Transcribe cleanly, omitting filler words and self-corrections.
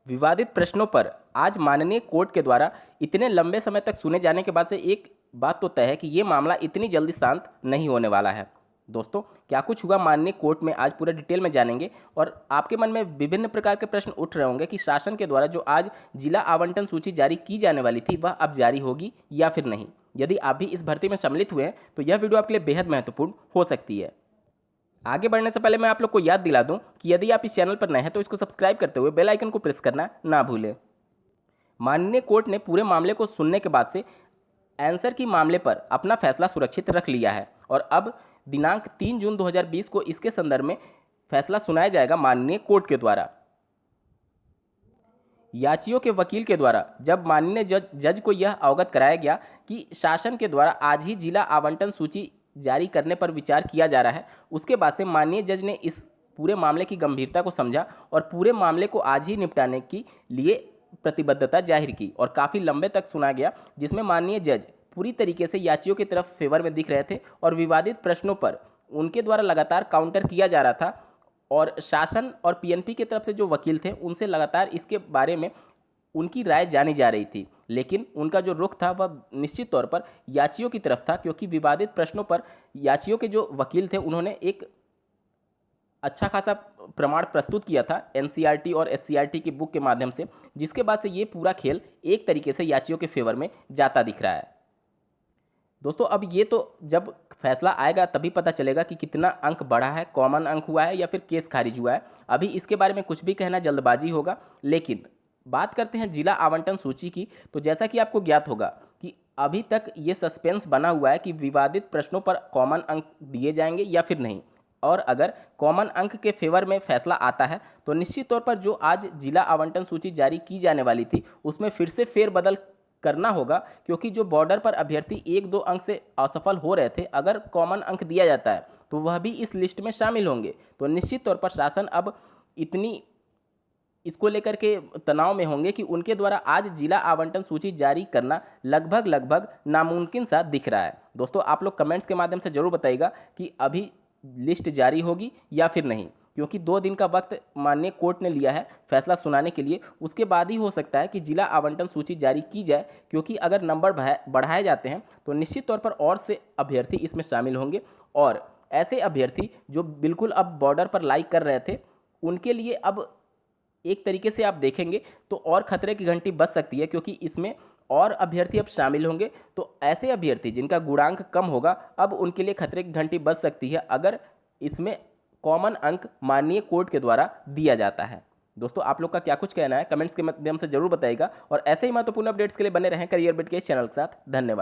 विवादित प्रश्नों पर आज माननीय कोर्ट के द्वारा इतने लंबे समय तक सुने जाने के बाद से एक बात तो तय है कि ये मामला इतनी जल्दी शांत नहीं होने वाला है। दोस्तों, क्या कुछ हुआ माननीय कोर्ट में, आज पूरे डिटेल में जानेंगे। और आपके मन में विभिन्न प्रकार के प्रश्न उठ रहे होंगे कि शासन के द्वारा जो आज जिला आवंटन सूची जारी की जाने वाली थी, वह अब जारी होगी या फिर नहीं। यदि आप भी इस भर्ती में सम्मिलित हुए हैं तो यह वीडियो आपके लिए बेहद महत्वपूर्ण हो सकती है। आगे बढ़ने से पहले मैं आप लोग को याद दिला दूं कि यदि आप इस चैनल पर नए हैं तो इसको सब्सक्राइब करते हुए बेल आइकन को प्रेस करना ना भूलें। माननीय कोर्ट ने पूरे मामले को सुनने के बाद से आंसर की मामले पर अपना फैसला सुरक्षित रख लिया है और अब दिनांक 3 जून 2020 को इसके संदर्भ में फैसला सुनाया जाएगा माननीय कोर्ट के द्वारा। याचियों के वकील के द्वारा जब माननीय जज को यह अवगत कराया गया कि शासन के द्वारा आज ही जिला आवंटन सूची जारी करने पर विचार किया जा रहा है, उसके बाद से माननीय जज ने इस पूरे मामले की गंभीरता को समझा और पूरे मामले को आज ही निपटाने के लिए प्रतिबद्धता जाहिर की और काफ़ी लंबे तक सुना गया, जिसमें माननीय जज पूरी तरीके से याचियों की तरफ फेवर में दिख रहे थे और विवादित प्रश्नों पर उनके द्वारा लगातार काउंटर किया जा रहा था और शासन और पीएनपी की तरफ से जो वकील थे उनसे लगातार इसके बारे में उनकी राय जानी जा रही थी। लेकिन उनका जो रुख था वह निश्चित तौर पर याचियों की तरफ था, क्योंकि विवादित प्रश्नों पर याचियों के जो वकील थे उन्होंने एक अच्छा खासा प्रमाण प्रस्तुत किया था एनसीईआरटी और एससीईआरटी की बुक के माध्यम से, जिसके बाद से ये पूरा खेल एक तरीके से याचियों के फेवर में जाता दिख रहा है। दोस्तों, अब ये तो जब फैसला आएगा तभी पता चलेगा कि कितना अंक बढ़ा है, कॉमन अंक हुआ है या फिर केस खारिज हुआ है। अभी इसके बारे में कुछ भी कहना जल्दबाजी होगा। लेकिन बात करते हैं जिला आवंटन सूची की, तो जैसा कि आपको ज्ञात होगा कि अभी तक ये सस्पेंस बना हुआ है कि विवादित प्रश्नों पर कॉमन अंक दिए जाएंगे या फिर नहीं। और अगर कॉमन अंक के फेवर में फैसला आता है तो निश्चित तौर पर जो आज जिला आवंटन सूची जारी की जाने वाली थी उसमें फिर से फेरबदल करना होगा, क्योंकि जो बॉर्डर पर अभ्यर्थी 1-2 अंक से असफल हो रहे थे, अगर कॉमन अंक दिया जाता है तो वह भी इस लिस्ट में शामिल होंगे। तो निश्चित तौर पर शासन अब इतनी इसको लेकर के तनाव में होंगे कि उनके द्वारा आज जिला आवंटन सूची जारी करना लगभग नामुमकिन सा दिख रहा है। दोस्तों, आप लोग कमेंट्स के माध्यम से जरूर बताइएगा कि अभी लिस्ट जारी होगी या फिर नहीं, क्योंकि 2 दिन का वक्त माननीय कोर्ट ने लिया है फैसला सुनाने के लिए। उसके बाद ही हो सकता है कि जिला आवंटन सूची जारी की जाए, क्योंकि अगर नंबर बढ़ाए जाते हैं तो निश्चित तौर पर और से अभ्यर्थी इसमें शामिल होंगे और ऐसे अभ्यर्थी जो बिल्कुल अब बॉर्डर पर लाइक कर रहे थे उनके लिए अब एक तरीके से आप देखेंगे तो और खतरे की घंटी बज सकती है, क्योंकि इसमें और अभ्यर्थी अब शामिल होंगे। तो ऐसे अभ्यर्थी जिनका गुणांक कम होगा, अब उनके लिए खतरे की घंटी बज सकती है अगर इसमें कॉमन अंक माननीय कोर्ट के द्वारा दिया जाता है। दोस्तों, आप लोग का क्या कुछ कहना है कमेंट्स के माध्यम से जरूर बताइएगा और ऐसे ही महत्वपूर्ण अपडेट्स के लिए बने रहें करियर बिट के इस चैनल के साथ। धन्यवाद।